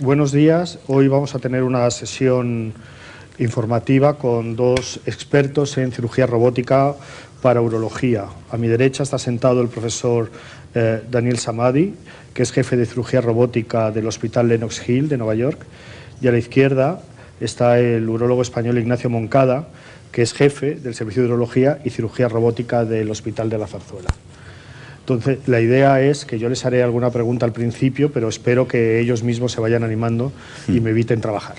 Buenos días. Hoy vamos a tener una sesión informativa con dos expertos en cirugía robótica para urología. A mi derecha está sentado el profesor Daniel Samadi, que es jefe de cirugía robótica del Hospital Lenox Hill de Nueva York, y a la izquierda está el urólogo español Ignacio Moncada, que es jefe del Servicio de Urología y Cirugía Robótica del Hospital de la Zarzuela. Entonces, la idea es que yo les haré alguna pregunta al principio, pero espero que ellos mismos se vayan animando y me eviten trabajar.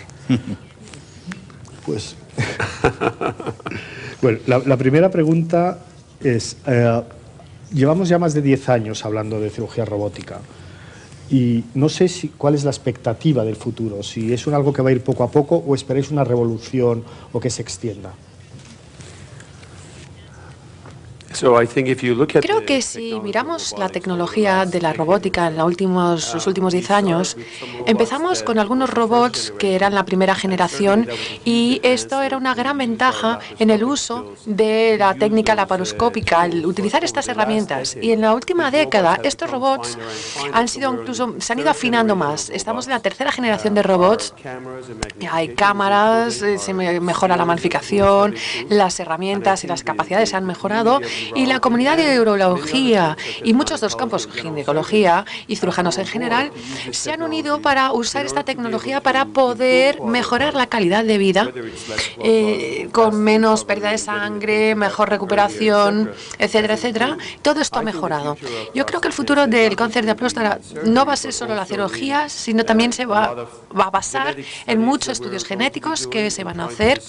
Pues, bueno, la primera pregunta es, llevamos ya más de 10 años hablando de cirugía robótica y no sé cuál es la expectativa del futuro, si es algo que va a ir poco a poco o esperáis una revolución o que se extienda. Creo que si miramos la tecnología de la robótica en los últimos 10 años, empezamos con algunos robots que eran la primera generación y esto era una gran ventaja en el uso de la técnica laparoscópica, el utilizar estas herramientas. Y en la última década estos robots se han ido afinando más. Estamos en la tercera generación de robots. Hay cámaras, se mejora la magnificación, las herramientas y las capacidades se han mejorado. Y la comunidad de urología y muchos de los campos, ginecología y cirujanos en general, se han unido para usar esta tecnología para poder mejorar la calidad de vida con menos pérdida de sangre, mejor recuperación, etcétera, etcétera. Todo esto ha mejorado. Yo creo que el futuro del cáncer de próstata no va a ser solo la cirugía, sino también se va a basar en muchos estudios genéticos que se van a hacer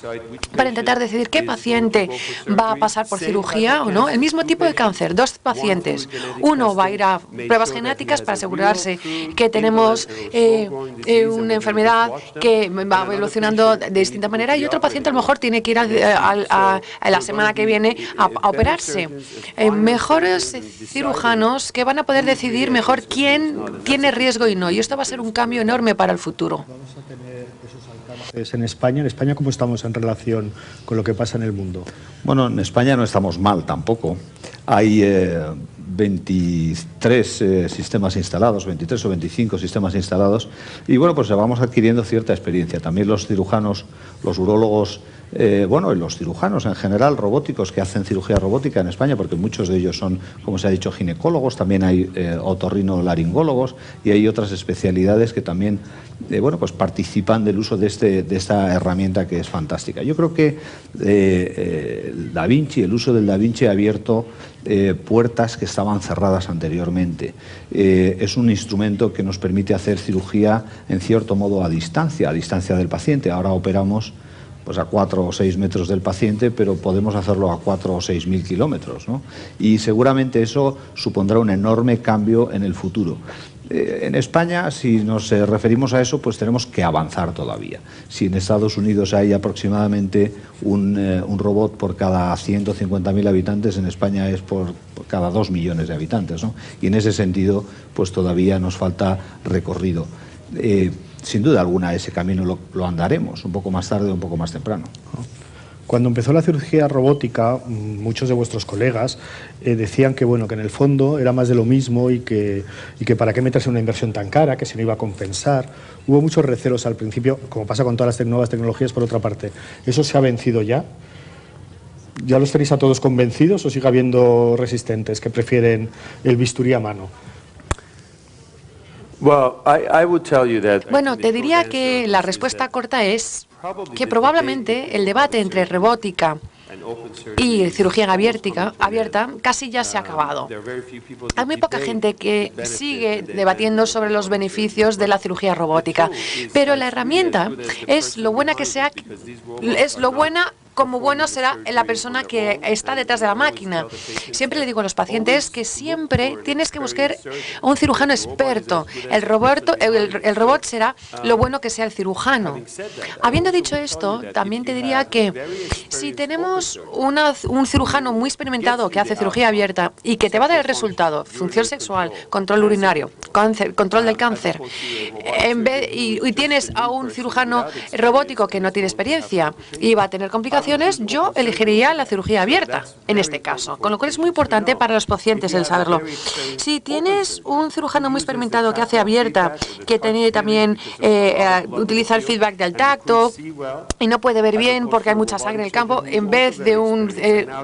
para intentar decidir qué paciente va a pasar por cirugía o no. El mismo tipo de cáncer, dos pacientes. Uno va a ir a pruebas genéticas para asegurarse que tenemos una enfermedad que va evolucionando de distinta manera y otro paciente a lo mejor tiene que ir a la semana que viene a operarse. Mejores cirujanos que van a poder decidir mejor quién tiene riesgo y no. Y esto va a ser un cambio enorme para el futuro. Vamos a tener esos alcances en España. ¿En España cómo estamos en relación con lo que pasa en el mundo? Bueno, en España no estamos mal tampoco. Hay 23 sistemas instalados, 23 o 25 sistemas instalados y bueno, pues vamos adquiriendo cierta experiencia. También los cirujanos, los urólogos, bueno, y los cirujanos en general robóticos que hacen cirugía robótica en España, porque muchos de ellos son, como se ha dicho, ginecólogos, también hay otorrinolaringólogos y hay otras especialidades que también bueno, pues participan del uso de esta herramienta que es fantástica. Yo creo que el uso del Da Vinci ha abierto puertas que estaban cerradas anteriormente. Es un instrumento que nos permite hacer cirugía en cierto modo a distancia del paciente. Ahora operamos pues a 4 o 6 metros del paciente, pero podemos hacerlo a 4 o 6.000 kilómetros, ¿no? Y seguramente eso supondrá un enorme cambio en el futuro. En España, si nos referimos a eso, pues tenemos que avanzar todavía. Si en Estados Unidos hay aproximadamente un robot por cada 150.000 habitantes, en España es por cada 2 millones de habitantes, ¿no? Y en ese sentido, pues todavía nos falta recorrido. Sin duda alguna ese camino lo andaremos, un poco más tarde o un poco más temprano. Cuando empezó la cirugía robótica, muchos de vuestros colegas decían que, bueno, que en el fondo era más de lo mismo y que para qué meterse en una inversión tan cara, que se no iba a compensar. Hubo muchos recelos al principio, como pasa con todas las nuevas tecnologías, por otra parte. ¿Eso se ha vencido ya? ¿Ya los tenéis a todos convencidos o sigue habiendo resistentes que prefieren el bisturí a mano? Bueno, te diría que la respuesta corta es que probablemente el debate entre robótica y cirugía abierta casi ya se ha acabado. Hay muy poca gente que sigue debatiendo sobre los beneficios de la cirugía robótica, pero la herramienta es lo buena que sea, como bueno será la persona que está detrás de la máquina. Siempre le digo a los pacientes que siempre tienes que buscar un cirujano experto. El robot será lo bueno que sea el cirujano. Habiendo dicho esto, también te diría que si tenemos un cirujano muy experimentado que hace cirugía abierta y que te va a dar el resultado, función sexual, control urinario, control del cáncer, y tienes a un cirujano robótico que no tiene experiencia y va a tener complicaciones, opciones, yo elegiría la cirugía abierta en este caso, con lo cual es muy importante para los pacientes el saberlo. Si tienes un cirujano muy experimentado que hace abierta, que tiene también utiliza el feedback del tacto y no puede ver bien porque hay mucha sangre en el campo, en vez de un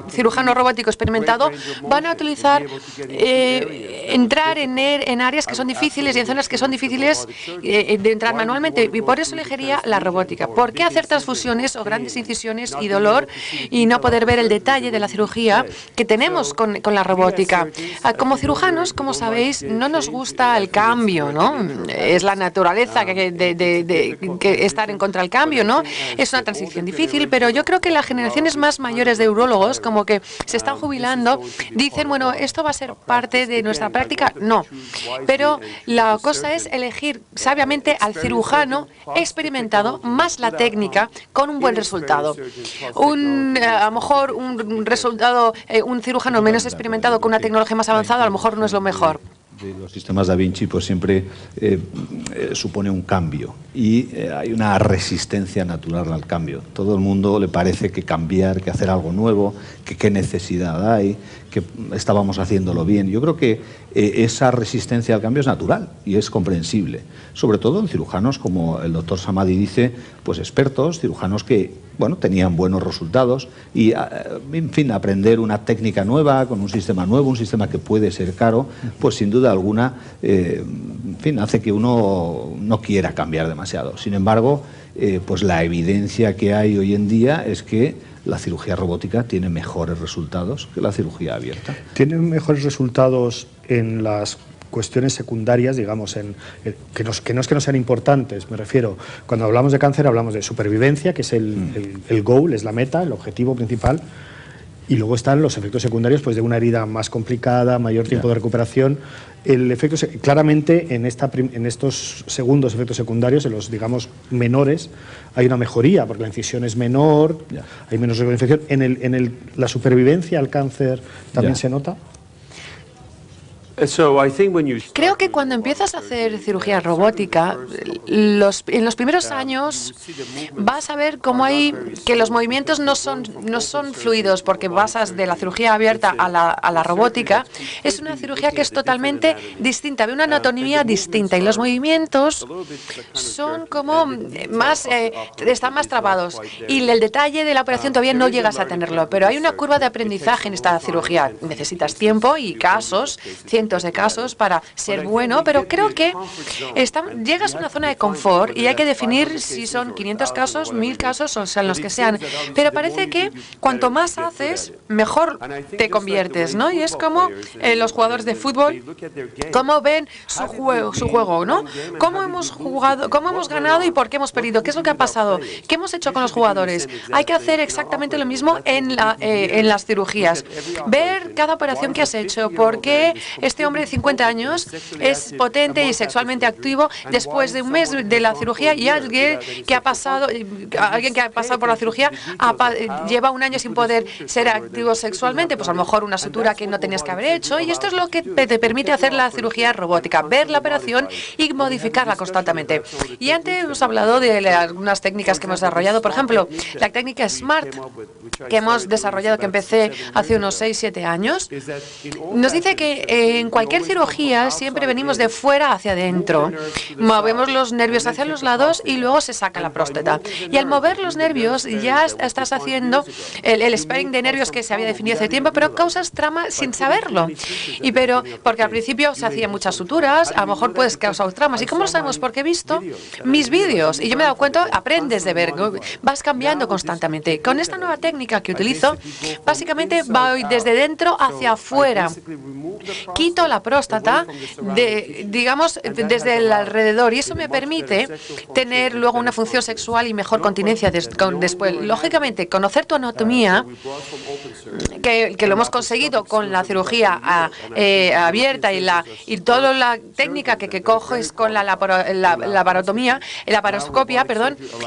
cirujano robótico experimentado, van a utilizar entrar en áreas que son difíciles y en zonas que son difíciles de entrar manualmente, y por eso elegiría la robótica. ¿Por qué hacer transfusiones o grandes incisiones y dolor y no poder ver el detalle de la cirugía que tenemos con la robótica? Como cirujanos, como sabéis, no nos gusta el cambio, ¿no? Es la naturaleza que estar en contra del cambio, ¿no? Es una transición difícil, pero yo creo que las generaciones más mayores de urólogos, como que se están jubilando, dicen, bueno, ¿esto va a ser parte de nuestra práctica? No. Pero la cosa es elegir sabiamente al cirujano experimentado más la técnica con un buen resultado. A lo mejor un cirujano menos experimentado con una tecnología más avanzada a lo mejor no es lo mejor. De los sistemas Da Vinci pues siempre supone un cambio y hay una resistencia natural al cambio. Todo el mundo le parece que cambiar, que hacer algo nuevo, que qué necesidad hay, que estábamos haciéndolo bien. Yo creo que esa resistencia al cambio es natural y es comprensible, sobre todo en cirujanos como el doctor Samadi dice, pues expertos, cirujanos que bueno, tenían buenos resultados y, en fin, aprender una técnica nueva, con un sistema nuevo, un sistema que puede ser caro, pues sin duda alguna, en fin, hace que uno no quiera cambiar demasiado. Sin embargo, pues la evidencia que hay hoy en día es que la cirugía robótica tiene mejores resultados que la cirugía abierta. ¿Tiene mejores resultados en las cuestiones secundarias, digamos, que no es que no sean importantes? Me refiero, cuando hablamos de cáncer hablamos de supervivencia, que es el goal, es la meta, el objetivo principal, y luego están los efectos secundarios, pues de una herida más complicada, mayor tiempo de recuperación. El efecto, claramente en estos segundos efectos secundarios, en los, digamos, menores, hay una mejoría, porque la incisión es menor, hay menos riesgo de infección. ¿En la supervivencia al cáncer también se nota? Creo que cuando empiezas a hacer cirugía robótica, en los primeros años vas a ver cómo que los movimientos no son fluidos, porque pasas de la cirugía abierta a la robótica. Es una cirugía que es totalmente distinta, de una anatomía distinta, y los movimientos son como están más trabados, y el detalle de la operación todavía no llegas a tenerlo, pero hay una curva de aprendizaje en esta cirugía. Necesitas tiempo y cientos de casos para ser bueno, pero creo que llegas a una zona de confort y hay que definir si son 500 casos, 1000 casos, o sean los que sean. Pero parece que cuanto más haces, mejor te conviertes, ¿no? Y es como los jugadores de fútbol, cómo ven su juego, ¿no? Cómo hemos jugado, cómo hemos ganado y por qué hemos perdido, qué es lo que ha pasado, qué hemos hecho con los jugadores. Hay que hacer exactamente lo mismo en las cirugías. Ver cada operación que has hecho, por qué este hombre de 50 años es potente y sexualmente activo después de un mes de la cirugía, y alguien que ha pasado por la cirugía lleva un año sin poder ser activo sexualmente, pues a lo mejor una sutura que no tenías que haber hecho, y esto es lo que te permite hacer la cirugía robótica, ver la operación y modificarla constantemente. Y antes hemos hablado de algunas técnicas que hemos desarrollado, por ejemplo, la técnica SMART que hemos desarrollado, que empecé hace unos 6-7 años, nos dice que en cualquier cirugía siempre venimos de fuera hacia adentro. Movemos los nervios hacia los lados y luego se saca la próstata. Y al mover los nervios ya estás haciendo el sparing de nervios que se había definido hace tiempo, pero causas trauma sin saberlo. Porque al principio se hacían muchas suturas, a lo mejor puedes causar traumas. ¿Y cómo lo sabemos? Porque he visto mis vídeos y yo me he dado cuenta, aprendes de ver, vas cambiando constantemente. Con esta nueva técnica que utilizo, básicamente voy desde dentro hacia afuera. Quito la próstata, digamos, desde el alrededor, y eso me permite tener luego una función sexual y mejor continencia después. Lógicamente, conocer tu anatomía, que lo hemos conseguido con la cirugía abierta y toda la técnica que coges con la laparoscopia,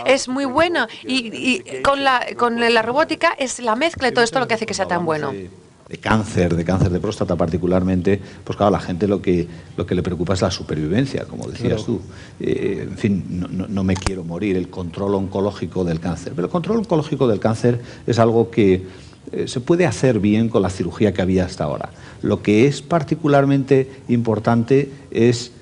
es muy buena, y con la robótica es la mezcla de todo esto lo que hace que sea tan bueno. cáncer de próstata particularmente, pues claro, a la gente lo que le preocupa es la supervivencia, como decías tú. En fin, no me quiero morir, el control oncológico del cáncer. Pero el control oncológico del cáncer es algo que se puede hacer bien con la cirugía que había hasta ahora. Lo que es particularmente importante es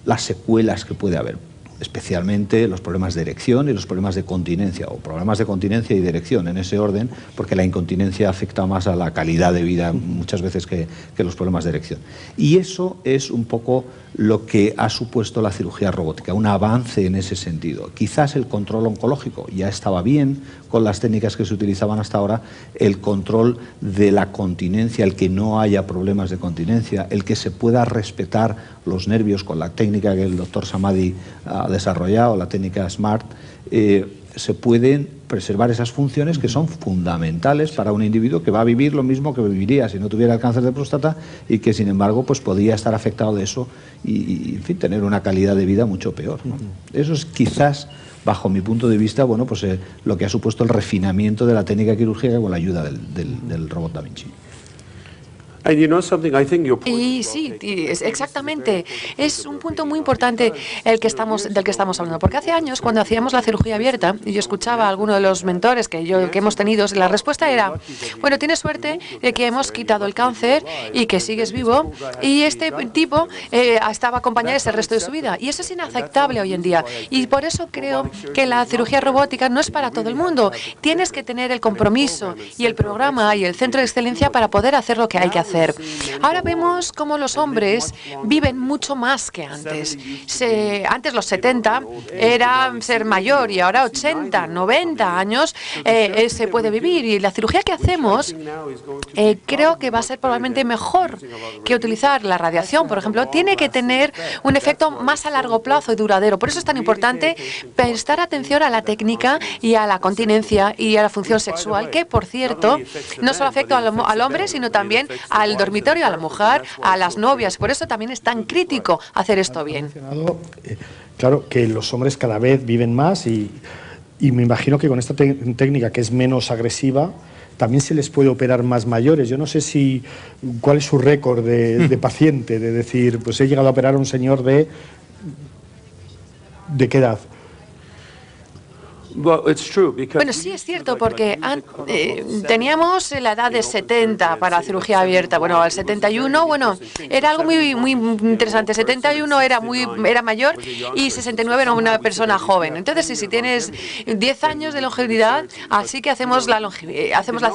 las secuelas que puede haber, especialmente los problemas de erección y los problemas de continencia, o problemas de continencia y de erección, en ese orden, porque la incontinencia afecta más a la calidad de vida muchas veces que los problemas de erección. Y eso es un poco lo que ha supuesto la cirugía robótica, un avance en ese sentido. Quizás el control oncológico ya estaba bien con las técnicas que se utilizaban hasta ahora, el control de la continencia, el que no haya problemas de continencia, el que se pueda respetar los nervios con la técnica que el doctor Samadi ha desarrollado, la técnica SMART, se pueden preservar esas funciones que son fundamentales para un individuo que va a vivir lo mismo que viviría si no tuviera el cáncer de próstata y que, sin embargo, pues podría estar afectado de eso y en fin, tener una calidad de vida mucho peor, ¿no? Eso es quizás, bajo mi punto de vista, bueno, pues lo que ha supuesto el refinamiento de la técnica quirúrgica con la ayuda del robot Da Vinci. Y sí, exactamente. Es un punto muy importante del que estamos hablando. Porque hace años, cuando hacíamos la cirugía abierta, y yo escuchaba a alguno de los mentores que hemos tenido, la respuesta era, bueno, tienes suerte de que hemos quitado el cáncer y que sigues vivo, y este tipo estaba acompañado el resto de su vida. Y eso es inaceptable hoy en día. Y por eso creo que la cirugía robótica no es para todo el mundo. Tienes que tener el compromiso y el programa y el centro de excelencia para poder hacer lo que hay que hacer. Ahora vemos cómo los hombres viven mucho más que antes. Antes los 70 era ser mayor y ahora 80, 90 años se puede vivir. Y la cirugía que hacemos creo que va a ser probablemente mejor que utilizar la radiación, por ejemplo. Tiene que tener un efecto más a largo plazo y duradero. Por eso es tan importante prestar atención a la técnica y a la continencia y a la función sexual, que, por cierto, no solo afecta al hombre, sino también al dormitorio, a la mujer, a las novias. Por eso también es tan crítico hacer esto bien. Claro, que los hombres cada vez viven más y me imagino que con esta técnica, que es menos agresiva, también se les puede operar más mayores. Yo no sé cuál es su récord de paciente, de decir, pues he llegado a operar a un señor ¿de qué edad? Bueno, sí es cierto, porque teníamos la edad de 70 para cirugía abierta. Bueno, al 71, bueno, era algo muy interesante. 71 era mayor y 69 era una persona joven. Entonces, si tienes 10 años de longevidad, así que hacemos la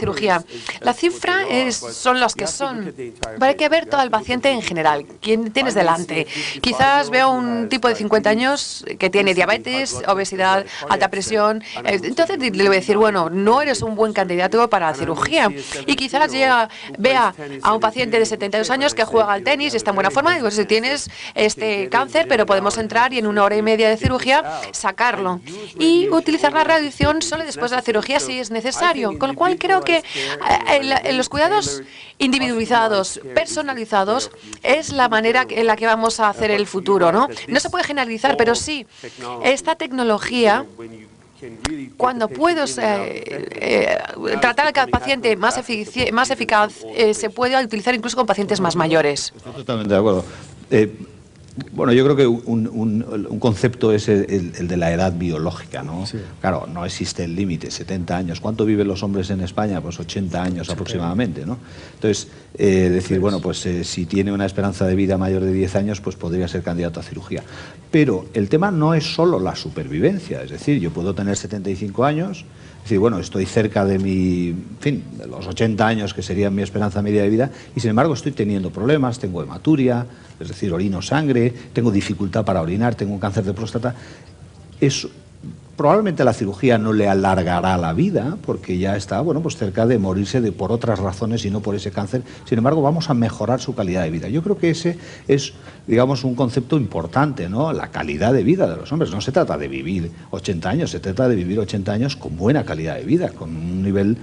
cirugía. La cifra son las que son. Pero hay que ver todo el paciente en general. ¿Quién tienes delante? Quizás veo un tipo de 50 años que tiene diabetes, obesidad, alta presión. Entonces le voy a decir, bueno, no eres un buen candidato para la cirugía. Y quizás vea a un paciente de 72 años que juega al tenis y está en buena forma. Digo, si tienes este cáncer, pero podemos entrar y en 1 hora y media de cirugía sacarlo. Y utilizar la radiación solo después de la cirugía si es necesario. Con lo cual creo que los cuidados individualizados, personalizados, es la manera en la que vamos a hacer el futuro, ¿no? No se puede generalizar, pero sí, esta tecnología, cuando puedes tratar al paciente más eficaz, se puede utilizar incluso con pacientes más mayores. Estoy totalmente de acuerdo. Bueno, yo creo que un concepto es el de la edad biológica, ¿no? Sí. Claro, no existe el límite, 70 años. ¿Cuánto viven los hombres en España? Pues 80 años aproximadamente, ¿no? Entonces, decir, bueno, pues si tiene una esperanza de vida mayor de 10 años, pues podría ser candidato a cirugía. Pero el tema no es solo la supervivencia, es decir, yo puedo tener 75 años, es decir, bueno, estoy cerca de de los 80 años, que sería mi esperanza media de vida, y sin embargo estoy teniendo problemas, tengo hematuria, es decir, orino sangre, tengo dificultad para orinar, tengo un cáncer de próstata. Probablemente la cirugía no le alargará la vida, porque ya está, bueno, pues cerca de morirse por otras razones y no por ese cáncer. Sin embargo, vamos a mejorar su calidad de vida. Yo creo que ese es, digamos, un concepto importante, ¿no? La calidad de vida de los hombres. No se trata de vivir 80 años, se trata de vivir 80 años con buena calidad de vida, con un nivel,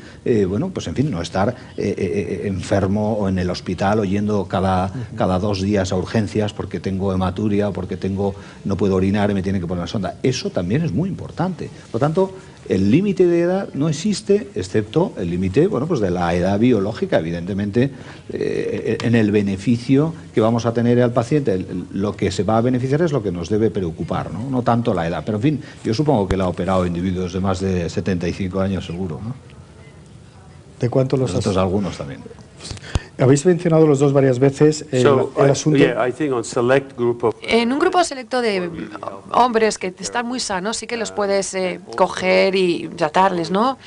bueno, pues en fin, no estar enfermo o en el hospital o yendo cada 2 días a urgencias porque tengo hematuria o porque no puedo orinar y me tienen que poner la sonda. Eso también es muy importante. importante. Por lo tanto, el límite de edad no existe, excepto el límite, bueno, pues de la edad biológica. Evidentemente, en el beneficio que vamos a tener al paciente, lo que se va a beneficiar es lo que nos debe preocupar, ¿no? No tanto la edad. Pero, en fin, yo supongo que él ha operado individuos de más de 75 años, seguro, ¿no? ¿De cuántos los Nosotros algunos también. Habéis mencionado los dos varias veces el asunto. En un grupo selecto de hombres que están muy sanos, sí que los puedes coger y tratarles, ¿no?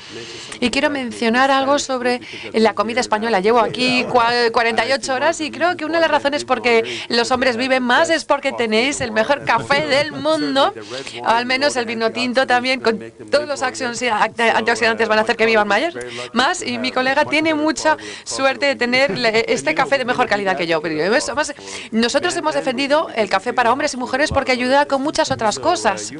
Y quiero mencionar algo sobre la comida española. Llevo aquí 48 horas y creo que una de las razones por que los hombres viven más es porque tenéis el mejor café del mundo, al menos el vino tinto también, con todos los antioxidantes van a hacer que vivan más, y mi colega tiene mucha suerte de tener este café de mejor calidad que yo. Pero además, nosotros hemos defendido el café para hombres y mujeres porque ayuda con muchas otras cosas.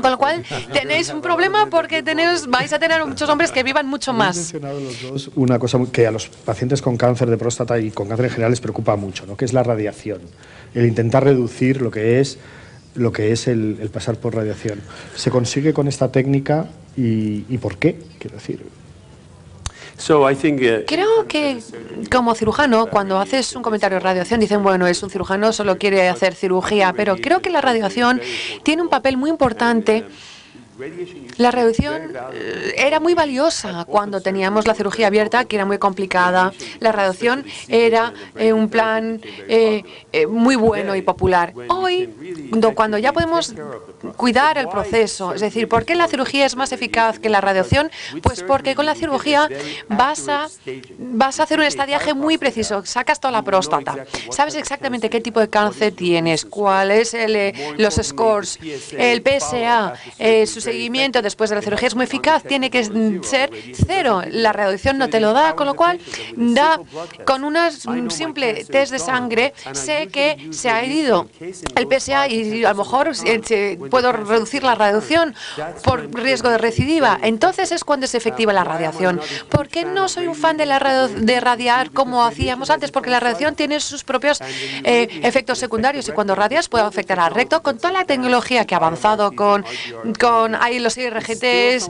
Con lo cual, tenéis un problema porque vais a tener muchos hombres que vivan mucho más. Habéis mencionado los dos una cosa que a los pacientes con cáncer de próstata y con cáncer en general les preocupa mucho, ¿no? Que es la radiación. El intentar reducir lo que es el pasar por radiación. ¿Se consigue con esta técnica y por qué? Quiero decir... Creo que como cirujano, cuando haces un comentario de radiación, dicen, bueno, es un cirujano, solo quiere hacer cirugía, pero creo que la radiación tiene un papel muy importante. La radiación era muy valiosa cuando teníamos la cirugía abierta, que era muy complicada. La radiación era un plan muy bueno y popular. Hoy, cuando ya podemos cuidar el proceso, es decir, ¿por qué la cirugía es más eficaz que la radiación? Pues porque con la cirugía vas a hacer un estadiaje muy preciso, sacas toda la próstata, sabes exactamente qué tipo de cáncer tienes, cuáles los scores, el PSA, su seguimiento después de la cirugía es muy eficaz, tiene que ser 0. La radiación no te lo da, con lo cual con un simple test de sangre sé que se ha herido el PSA y a lo mejor puedo reducir la radiación por riesgo de recidiva. Entonces es cuando es efectiva la radiación. ¿Por qué no soy un fan de radiar como hacíamos antes? Porque la radiación tiene sus propios efectos secundarios y cuando radias puede afectar al recto. Con toda la tecnología que ha avanzado con ahí los IRGTs,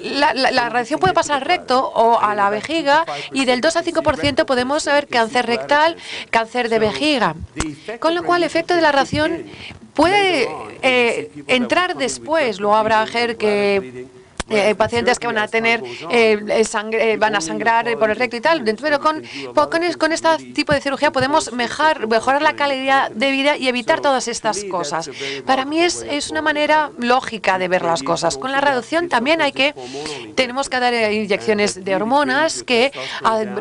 la radiación puede pasar al recto o a la vejiga y del 2 al 5% podemos ver cáncer rectal, cáncer de vejiga. Con lo cual el efecto de la radiación puede entrar después. Luego habrá pacientes que van a tener van a sangrar por el recto y tal, pero con este tipo de cirugía podemos mejorar la calidad de vida y evitar todas estas cosas. Para mí es una manera lógica de ver las cosas. Con la radiación también tenemos que dar inyecciones de hormonas que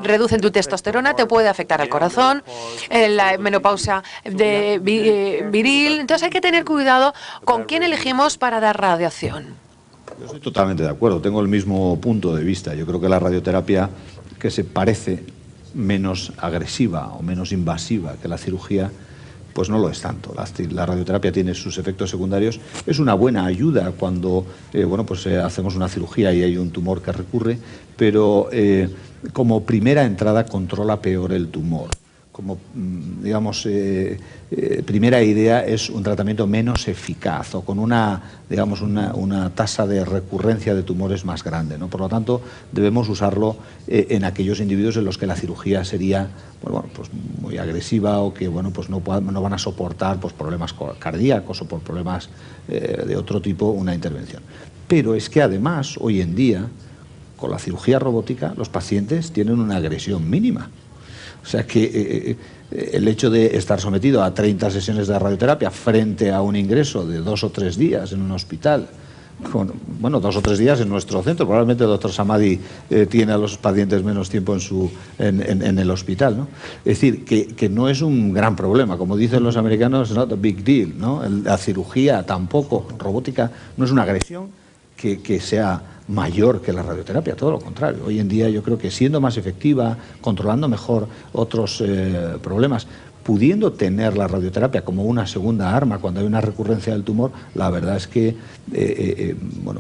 reducen tu testosterona, te puede afectar al corazón, la menopausia viril. Entonces hay que tener cuidado con quién elegimos para dar radiación. Yo estoy totalmente de acuerdo, tengo el mismo punto de vista. Yo creo que la radioterapia, que se parece menos agresiva o menos invasiva que la cirugía, pues no lo es tanto. La radioterapia tiene sus efectos secundarios, es una buena ayuda cuando hacemos una cirugía y hay un tumor que recurre, pero como primera entrada controla peor el tumor. Como, digamos, primera idea es un tratamiento menos eficaz o con una tasa de recurrencia de tumores más grande, ¿no? Por lo tanto, debemos usarlo en aquellos individuos en los que la cirugía sería pues muy agresiva o que no van a soportar problemas cardíacos o por problemas de otro tipo una intervención. Pero es que además, hoy en día, con la cirugía robótica, los pacientes tienen una agresión mínima. O sea que el hecho de estar sometido a 30 sesiones de radioterapia frente a un ingreso de 2 o 3 días en un hospital, 2 o 3 días en nuestro centro, probablemente el doctor Samadi tiene a los pacientes menos tiempo en el hospital, ¿no? Es decir, que no es un gran problema, como dicen los americanos, not a big deal, ¿no? La cirugía tampoco, robótica, no es una agresión que sea mayor que la radioterapia, todo lo contrario. Hoy en día yo creo que siendo más efectiva, controlando mejor otros problemas, pudiendo tener la radioterapia como una segunda arma cuando hay una recurrencia del tumor, la verdad es que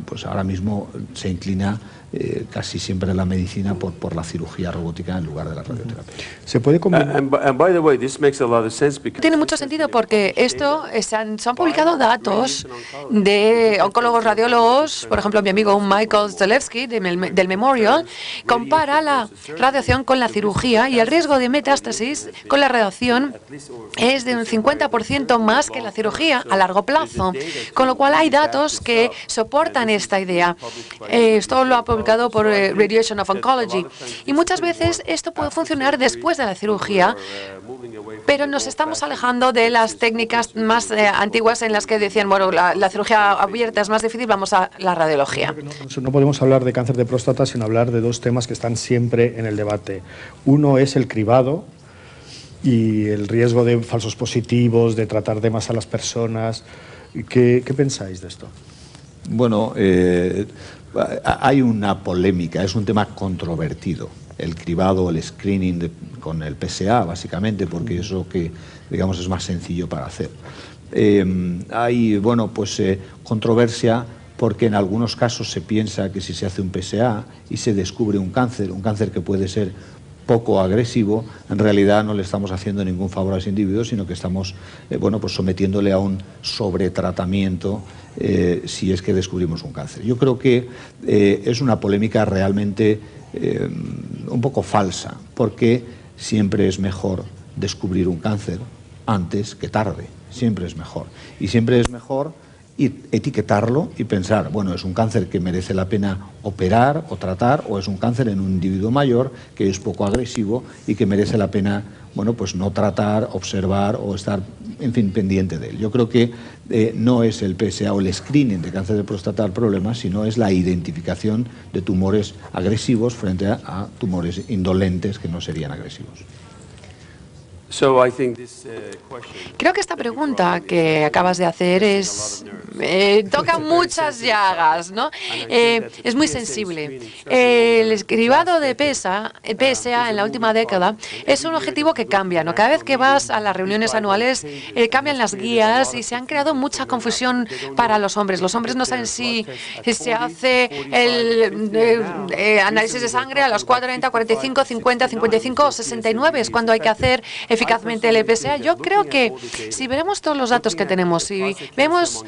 pues ahora mismo se inclina casi siempre la medicina por la cirugía robótica en lugar de la radioterapia. ¿Se puede combinar? Tiene mucho sentido porque se han publicado datos de oncólogos radiólogos, por ejemplo, mi amigo Michael Zalewski del Memorial, compara la radiación con la cirugía y el riesgo de metástasis con la radiación es de un 50% más que la cirugía a largo plazo, con lo cual hay datos que soportan esta idea. Esto lo ha publicado por Radiation of Oncology. Y muchas veces esto puede funcionar después de la cirugía, pero nos estamos alejando de las técnicas más antiguas en las que decían, bueno, la cirugía abierta es más difícil, vamos a la radiología. No podemos hablar de cáncer de próstata sin hablar de dos temas que están siempre en el debate. Uno es el cribado y el riesgo de falsos positivos, de tratar de más a las personas. ¿Qué pensáis de esto? Bueno, hay una polémica, es un tema controvertido. El cribado, el screening con el PSA, básicamente, porque es lo que, digamos, es más sencillo para hacer. Hay, bueno, pues controversia porque en algunos casos se piensa que si se hace un PSA y se descubre un cáncer que puede ser poco agresivo, en realidad no le estamos haciendo ningún favor a ese individuo, sino que estamos bueno, pues sometiéndole a un sobretratamiento si es que descubrimos un cáncer. Yo creo que es una polémica realmente un poco falsa, porque siempre es mejor descubrir un cáncer antes que tarde, siempre es mejor. Y siempre es mejor etiquetarlo y pensar, bueno, es un cáncer que merece la pena operar o tratar, o es un cáncer en un individuo mayor que es poco agresivo y que merece la pena, bueno, pues no tratar, observar o estar, en fin, pendiente de él. Yo creo que no es el PSA o el screening de cáncer de próstata el problema, sino es la identificación de tumores agresivos frente a tumores indolentes que no serían agresivos. Creo que esta pregunta que acabas de hacer toca muchas llagas, ¿no? Es muy sensible. El cribado de PSA en la última década es un objetivo que cambia, ¿no? Cada vez que vas a las reuniones anuales cambian las guías y se han creado mucha confusión para los hombres. Los hombres no saben si se hace el análisis de sangre a los 40, 45, 50, 55 o 69 es cuando hay que hacer eficazmente el PSA. Yo creo que si veremos todos los datos que tenemos, si vemos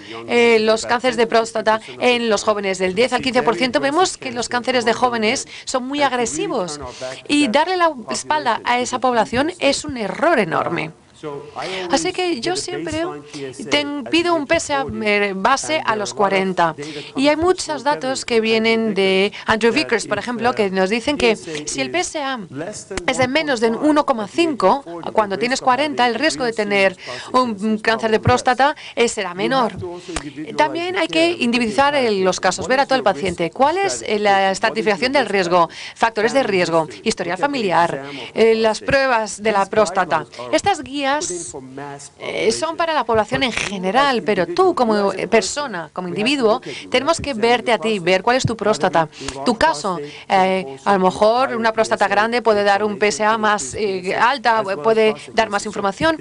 los cánceres de próstata en los jóvenes del 10 al 15%, vemos que los cánceres de jóvenes son muy agresivos y darle la espalda a esa población es un error enorme. Así que yo siempre pido un PSA base a los 40. Y hay muchos datos que vienen de Andrew Vickers, por ejemplo, que nos dicen que si el PSA es de menos de 1,5, cuando tienes 40, el riesgo de tener un cáncer de próstata será menor. También hay que individualizar los casos, ver a todo el paciente. ¿Cuál es la estratificación del riesgo? Factores de riesgo, historial familiar, las pruebas de la próstata. Estas guías son para la población en general, pero tú como persona, como individuo, tenemos que verte a ti, ver cuál es tu próstata. Tu caso, a lo mejor una próstata grande puede dar un PSA más alta, puede dar más información.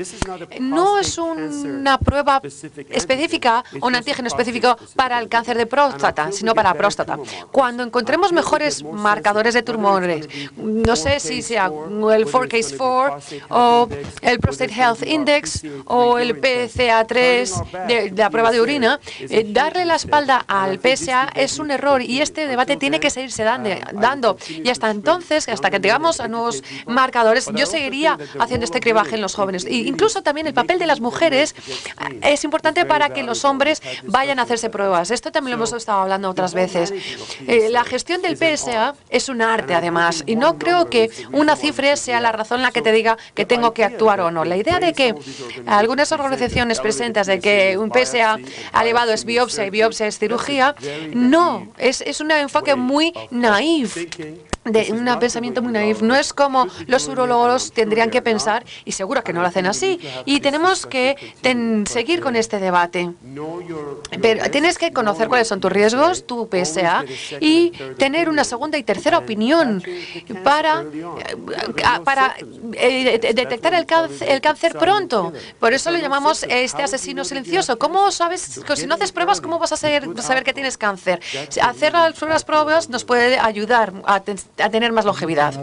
No es una prueba específica o un antígeno específico para el cáncer de próstata, sino para la próstata. Cuando encontremos mejores marcadores de tumores, no sé si sea el 4Case4 o el Prostate Health Index o el PCA3 de la prueba de orina, darle la espalda al PSA es un error y este debate tiene que seguirse dando. Y hasta entonces, hasta que tengamos a nuevos marcadores, yo seguiría haciendo este cribaje en los jóvenes. E incluso también el papel de las mujeres es importante para que los hombres vayan a hacerse pruebas. Esto también lo hemos estado hablando otras veces. La gestión del PSA es un arte, además, y no creo que una cifra sea la razón en la que te diga que tengo que actuar o no. La idea de que algunas organizaciones presentan de que un PSA elevado es biopsia y biopsia es cirugía, no, es un enfoque muy naif. de un pensamiento muy naif. No es como los urólogos tendrían que pensar, y seguro que no lo hacen así. Y tenemos que seguir con este debate. Pero tienes que conocer cuáles son tus riesgos, tu PSA, y tener una segunda y tercera opinión para detectar el cáncer pronto. Por eso lo llamamos este asesino silencioso. ¿Cómo sabes? Si no haces pruebas, ¿cómo vas a saber que tienes cáncer? Hacer las pruebas nos puede ayudar a tener más longevidad.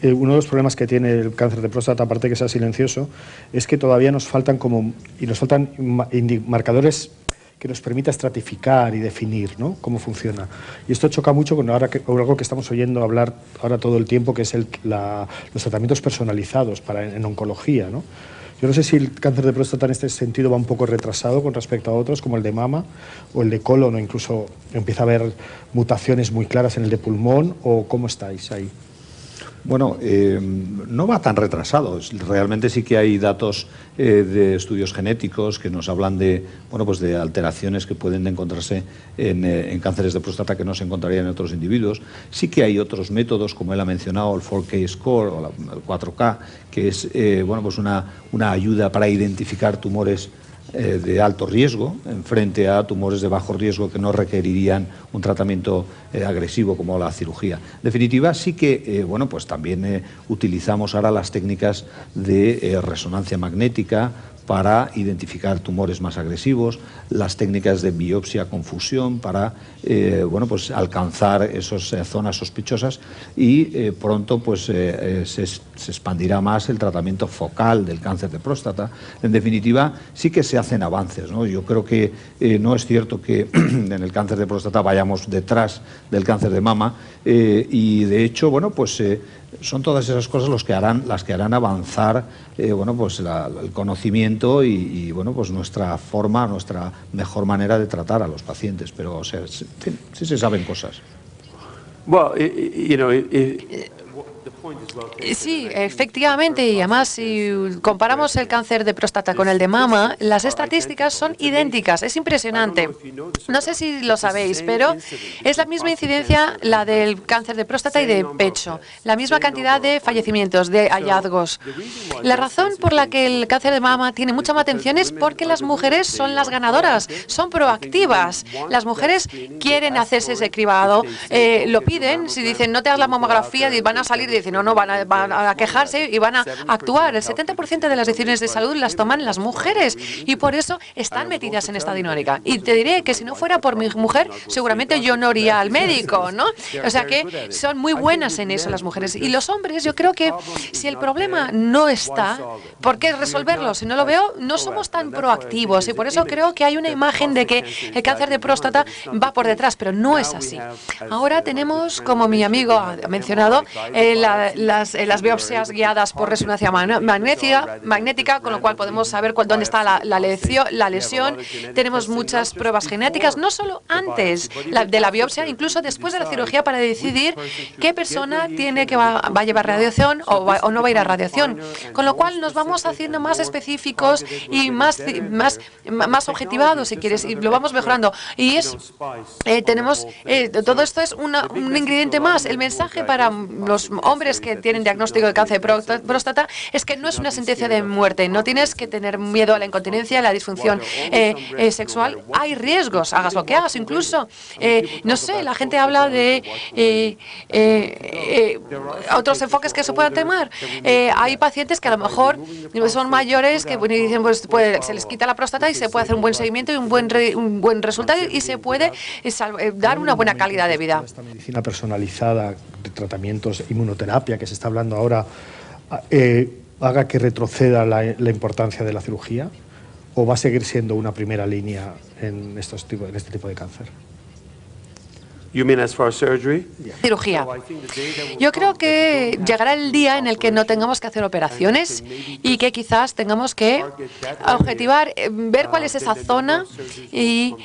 Uno de los problemas que tiene el cáncer de próstata, aparte de que sea silencioso, es que todavía nos faltan marcadores que nos permita estratificar y definir, ¿no?, cómo funciona. Y esto choca mucho con algo que estamos oyendo hablar ahora todo el tiempo, que es los tratamientos personalizados en oncología, ¿no? Yo no sé si el cáncer de próstata en este sentido va un poco retrasado con respecto a otros, como el de mama o el de colon, o incluso empieza a haber mutaciones muy claras en el de pulmón, o ¿cómo estáis ahí? Bueno, no va tan retrasado. Realmente sí que hay datos de estudios genéticos que nos hablan de, pues de alteraciones que pueden encontrarse en cánceres de próstata que no se encontrarían en otros individuos. Sí que hay otros métodos, como él ha mencionado, el 4K score o el 4K, que es pues una ayuda para identificar tumores de alto riesgo en frente a tumores de bajo riesgo que no requerirían un tratamiento agresivo como la cirugía. En definitiva, sí que pues también utilizamos ahora las técnicas de resonancia magnética para identificar tumores más agresivos, las técnicas de biopsia con fusión para pues alcanzar esas zonas sospechosas, y pronto pues se expandirá más el tratamiento focal del cáncer de próstata. En definitiva, sí que se hacen avances, ¿no? Yo creo que no es cierto que en el cáncer de próstata vayamos detrás del cáncer de mama, y de hecho, pues son todas esas cosas las que harán avanzar pues el conocimiento y pues nuestra mejor manera de tratar a los pacientes. Pero o sea, sí se saben cosas. Sí, efectivamente, y además si comparamos el cáncer de próstata con el de mama, las estadísticas son idénticas, es impresionante. No sé si lo sabéis, pero es la misma incidencia la del cáncer de próstata y de pecho, la misma cantidad de fallecimientos, de hallazgos. La razón por la que el cáncer de mama tiene mucha más atención es porque las mujeres son las ganadoras, son proactivas. Las mujeres quieren hacerse ese cribado, lo piden, si dicen no te hagas la mamografía, van a salir y dicen no, van a quejarse y van a actuar. El 70% de las decisiones de salud las toman las mujeres y por eso están metidas en esta dinámica. Y te diré que si no fuera por mi mujer, seguramente yo no iría al médico, ¿no? O sea que son muy buenas en eso las mujeres. Y los hombres, yo creo que si el problema no está, ¿por qué resolverlo? Si no lo veo, no somos tan proactivos y por eso creo que hay una imagen de que el cáncer de próstata va por detrás, pero no es así. Ahora tenemos, como mi amigo ha mencionado, las biopsias guiadas por resonancia magnética, con lo cual podemos saber dónde está la lesión. Tenemos muchas pruebas genéticas, no solo antes de la biopsia, incluso después de la cirugía, para decidir qué persona va a llevar radiación o no va a ir a radiación. Con lo cual nos vamos haciendo más específicos y más objetivados, si quieres, y lo vamos mejorando. Y tenemos todo esto es un ingrediente más. El mensaje para los hombres que tienen diagnóstico de cáncer de próstata es que no es una sentencia de muerte. No tienes que tener miedo a la incontinencia, a la disfunción sexual. Hay riesgos, hagas lo que hagas. Incluso, no sé, la gente habla de otros enfoques que se puedan tomar. Hay pacientes que a lo mejor son mayores que dicen se les quita la próstata y se puede hacer un buen seguimiento y un buen resultado y se puede dar una buena calidad de vida. Esta medicina personalizada de tratamientos, inmunoterapia que se está hablando ahora, haga que retroceda la importancia de la cirugía, o va a seguir siendo una primera línea en este tipo de cáncer? You mean as far as surgery? Cirugía. Yo creo que llegará el día en el que no tengamos que hacer operaciones y que quizás tengamos que objetivar, ver cuál es esa zona y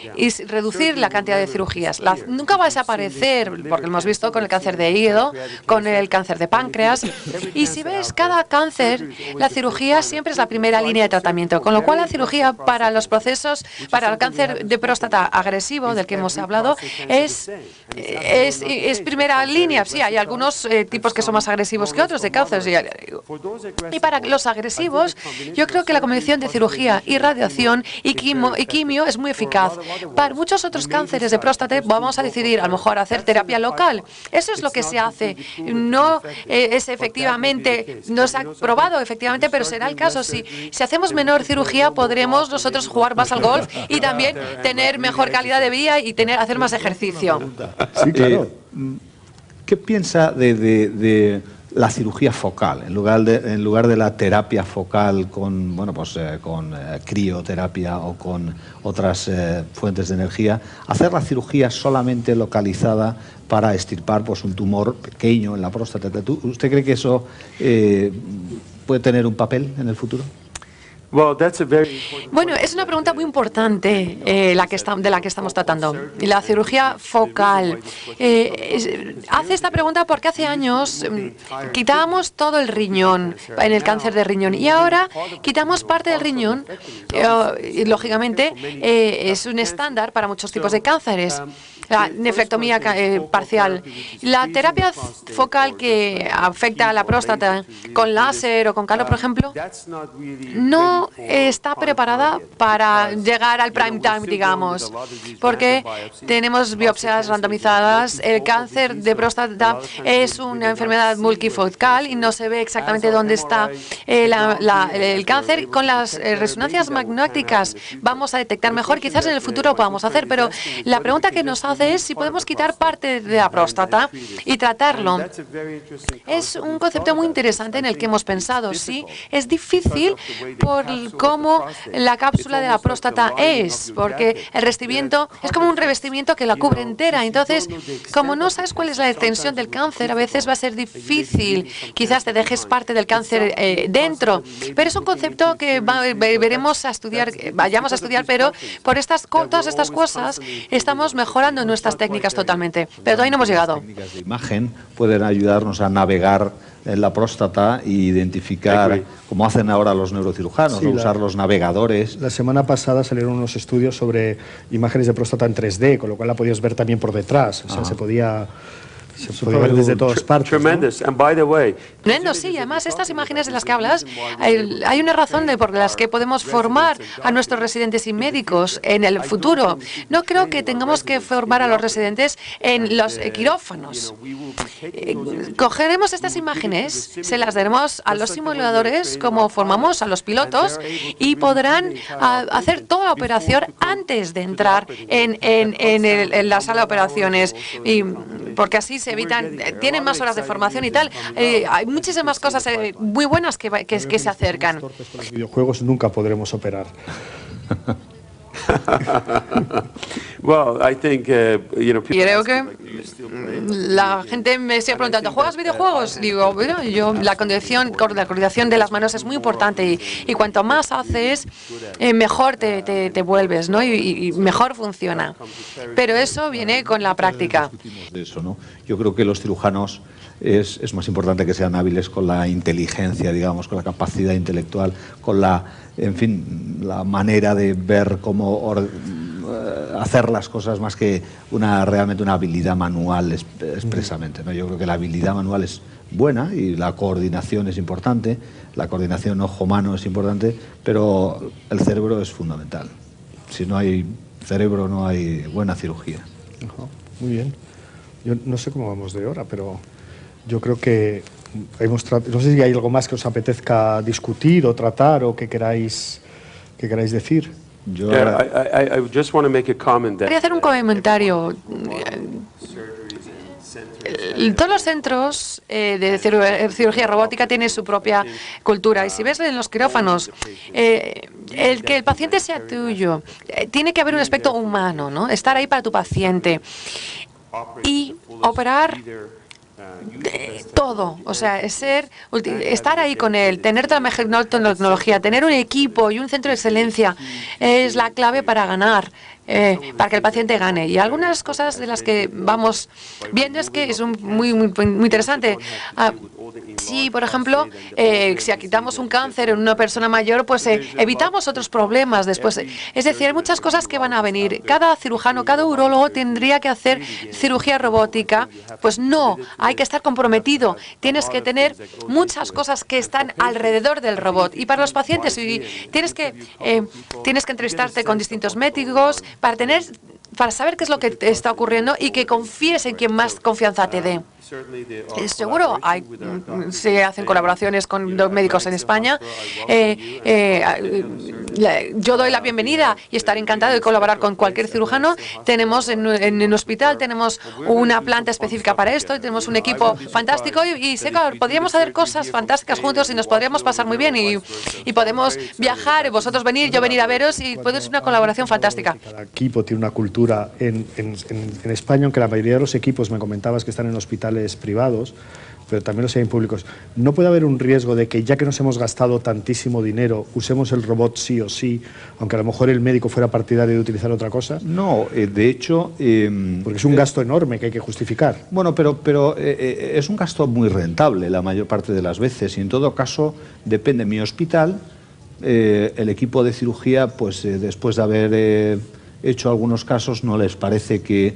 reducir la cantidad de cirugías. Nunca va a desaparecer, porque lo hemos visto con el cáncer de hígado, con el cáncer de páncreas. Y si ves cada cáncer, la cirugía siempre es la primera línea de tratamiento. Con lo cual la cirugía para los procesos, para el cáncer de próstata agresivo, del que hemos hablado, es es primera línea. Sí, hay algunos tipos que son más agresivos que otros de cáncer. Y para los agresivos, yo creo que la combinación de cirugía y radiación y quimio es muy eficaz. Para muchos otros cánceres de próstata vamos a decidir a lo mejor hacer terapia local. Eso es lo que se hace. No es efectivamente, no se ha probado efectivamente, pero será el caso. Si hacemos menor cirugía, podremos nosotros jugar más al golf y también tener mejor calidad de vida y hacer más ejercicio. Sí, claro. ¿Qué piensa de la cirugía focal en lugar de la terapia focal con crioterapia o con otras fuentes de energía, hacer la cirugía solamente localizada para extirpar un tumor pequeño en la próstata? ¿Usted cree que eso puede tener un papel en el futuro? Bueno, es una pregunta muy importante de la que estamos tratando. La cirugía focal. Hace esta pregunta porque hace años quitábamos todo el riñón en el cáncer de riñón y ahora quitamos parte del riñón y, lógicamente, es un estándar para muchos tipos de cánceres. La nefrectomía parcial. La terapia focal que afecta a la próstata con láser o con calor, por ejemplo, no está preparada para llegar al prime time, digamos, porque tenemos biopsias randomizadas. El cáncer de próstata es una enfermedad multifocal y no se ve exactamente dónde está el cáncer. Con las resonancias magnéticas vamos a detectar mejor. Quizás en el futuro lo podamos hacer, pero la pregunta que nos hace es si podemos quitar parte de la próstata y tratarlo. Es un concepto muy interesante en el que hemos pensado. Sí, es difícil por cómo la cápsula de la próstata es, porque el revestimiento es como un revestimiento que la cubre entera. Entonces, como no sabes cuál es la extensión del cáncer, a veces va a ser difícil. Quizás te dejes parte del cáncer dentro, pero es un concepto que vayamos a estudiar, pero por todas estas cosas estamos mejorando nuestras técnicas totalmente, pero todavía no hemos llegado. Las técnicas de imagen pueden ayudarnos a navegar en la próstata e identificar, como hacen ahora los neurocirujanos, sí, usar los navegadores. La semana pasada salieron unos estudios sobre imágenes de próstata en 3D, con lo cual la podías ver también por detrás. O sea, se podía ver desde todas partes. Tremendous. And by the way, tremendo, sí. Además, estas imágenes de las que hablas, hay una razón por las que podemos formar a nuestros residentes y médicos en el futuro. No creo que tengamos que formar a los residentes en los quirófanos. Cogeremos estas imágenes, se las daremos a los simuladores, como formamos a los pilotos, y podrán hacer toda la operación antes de entrar en la sala de operaciones. Porque así se evitan, tienen más horas de formación y tal. Hay muchísimas cosas muy buenas que se acercan. Con los videojuegos nunca podremos operar. Creo que la gente me sigue preguntando, ¿juegas videojuegos? Digo, bueno, la coordinación de las manos es muy importante y cuanto más haces, mejor te vuelves, ¿no? Y mejor funciona. Pero eso viene con la práctica. De eso, ¿no? Yo creo que los cirujanos es más importante que sean hábiles con la inteligencia, digamos, con la capacidad intelectual, con la manera de ver cómo hacer las cosas más que realmente una habilidad manual expresamente, ¿no? Yo creo que la habilidad manual es buena y la coordinación es importante, la coordinación ojo-mano es importante, pero el cerebro es fundamental. Si no hay cerebro no hay buena cirugía. Muy bien. Yo no sé cómo vamos de hora, pero yo creo que no sé si hay algo más que os apetezca discutir o tratar o que queráis decir. Quería hacer un comentario. Todos los centros de cirugía robótica tienen su propia cultura y si ves en los quirófanos, que el paciente sea tuyo, tiene que haber un aspecto humano, ¿no? Estar ahí para tu paciente y operar todo, o sea, estar ahí con él, tener toda la mejor tecnología, tener un equipo y un centro de excelencia es la clave para ganar. para que el paciente gane. Y algunas cosas de las que vamos viendo es que es muy interesante. Si, por ejemplo, si quitamos un cáncer en una persona mayor, pues evitamos otros problemas después. Es decir, hay muchas cosas que van a venir. Cada cirujano, cada urólogo tendría que hacer cirugía robótica. Pues no, hay que estar comprometido. Tienes que tener muchas cosas que están alrededor del robot. Y para los pacientes, tienes que entrevistarte con distintos médicos para saber qué es lo que te está ocurriendo y que confíes en quien más confianza te dé. Seguro se hacen colaboraciones con los médicos en España. Yo doy la bienvenida y estaré encantado de colaborar con cualquier cirujano. Tenemos en el hospital tenemos una planta específica para esto y tenemos un equipo fantástico y sé que podríamos hacer cosas fantásticas juntos y nos podríamos pasar muy bien y podemos viajar, vosotros venir, yo venir a veros y puede ser una colaboración fantástica. Cada equipo tiene una cultura en España, aunque la mayoría de los equipos, me comentabas, que están en hospitales privados, pero también los hay en públicos. ¿No puede haber un riesgo de que, ya que nos hemos gastado tantísimo dinero, usemos el robot sí o sí, aunque a lo mejor el médico fuera partidario de utilizar otra cosa? No, de hecho... porque es un gasto enorme que hay que justificar. Bueno, pero es un gasto muy rentable la mayor parte de las veces y en todo caso depende. De mi hospital, el equipo de cirugía, pues después de haber hecho algunos casos, no les parece que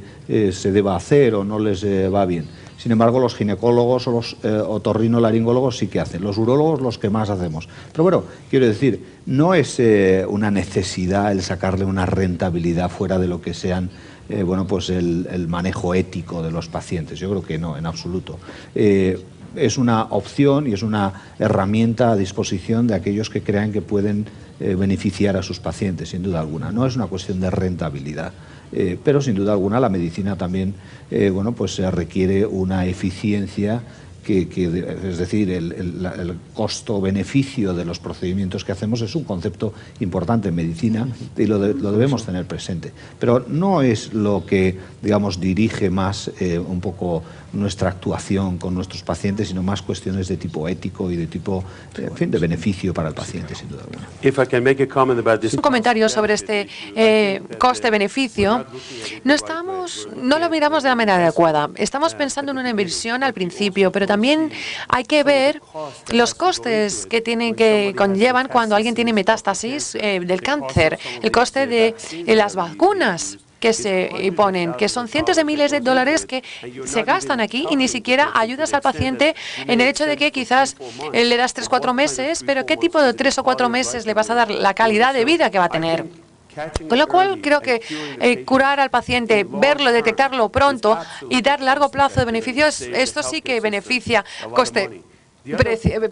se deba hacer o no les va bien. Sin embargo, los ginecólogos o los otorrinolaringólogos sí que hacen, los urólogos los que más hacemos. Pero bueno, quiero decir, no es una necesidad el sacarle una rentabilidad fuera de lo que sean pues el manejo ético de los pacientes. Yo creo que no, en absoluto. Es una opción y es una herramienta a disposición de aquellos que crean que pueden beneficiar a sus pacientes, sin duda alguna. No es una cuestión de rentabilidad. Pero sin duda alguna la medicina también pues requiere una eficiencia es decir, el costo-beneficio de los procedimientos que hacemos es un concepto importante en medicina y lo debemos tener presente. Pero no es lo que, digamos, dirige más un poco nuestra actuación con nuestros pacientes, sino más cuestiones de tipo ético y de tipo, en fin, de beneficio para el paciente, sin duda alguna. Un comentario sobre este coste-beneficio. No lo miramos de la manera adecuada. Estamos pensando en una inversión al principio, pero también hay que ver los costes que conllevan cuando alguien tiene metástasis del cáncer, el coste de las vacunas que se ponen, que son cientos de miles de dólares que se gastan aquí y ni siquiera ayudas al paciente en el hecho de que quizás le das 3 o 4 meses, pero ¿qué tipo de 3 o 4 meses le vas a dar la calidad de vida que va a tener? Con lo cual, creo que curar al paciente, verlo, detectarlo pronto y dar largo plazo de beneficios, esto sí que beneficia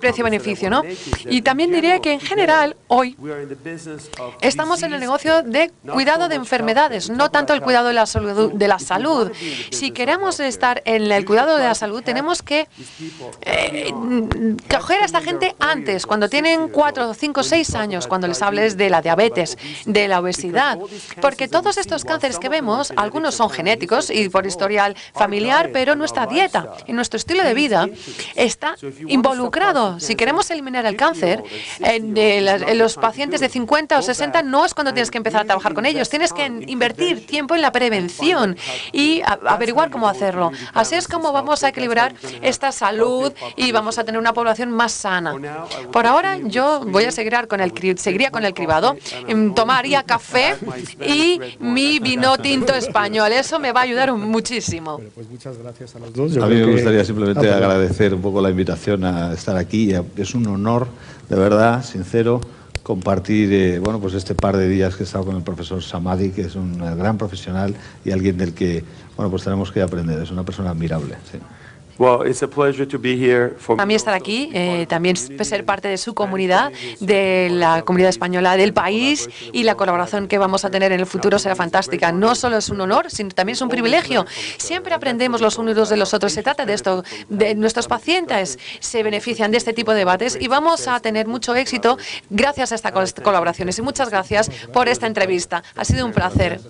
precio-beneficio, ¿no? Y también diría que en general hoy estamos en el negocio de cuidado de enfermedades, no tanto el cuidado de la salud. Si queremos estar en el cuidado de la salud, tenemos que coger a esta gente antes, cuando tienen 4, 5, 6 años, cuando les hables de la diabetes, de la obesidad, porque todos estos cánceres que vemos, algunos son genéticos y por historial familiar, pero nuestra dieta y nuestro estilo de vida está involucrado. Si queremos eliminar el cáncer, en los pacientes de 50 o 60 no es cuando tienes que empezar a trabajar con ellos. Tienes que invertir tiempo en la prevención y averiguar cómo hacerlo. Así es como vamos a equilibrar esta salud y vamos a tener una población más sana. Por ahora yo seguiría con el cribado, tomaría café y mi vino tinto español. Eso me va a ayudar muchísimo. Pues muchas gracias a los dos. A mí me gustaría simplemente agradecer un poco la invitación a estar aquí. Es un honor, de verdad, sincero, compartir pues este par de días que he estado con el profesor Samadi, que es un gran profesional y alguien del que pues tenemos que aprender. Es una persona admirable. Sí. A mí estar aquí, también ser parte de su comunidad, de la comunidad española del país, y la colaboración que vamos a tener en el futuro será fantástica. No solo es un honor, sino también es un privilegio. Siempre aprendemos los unos de los otros. Se trata de esto. Nuestros pacientes se benefician de este tipo de debates y vamos a tener mucho éxito gracias a estas colaboraciones. Y muchas gracias por esta entrevista. Ha sido un placer.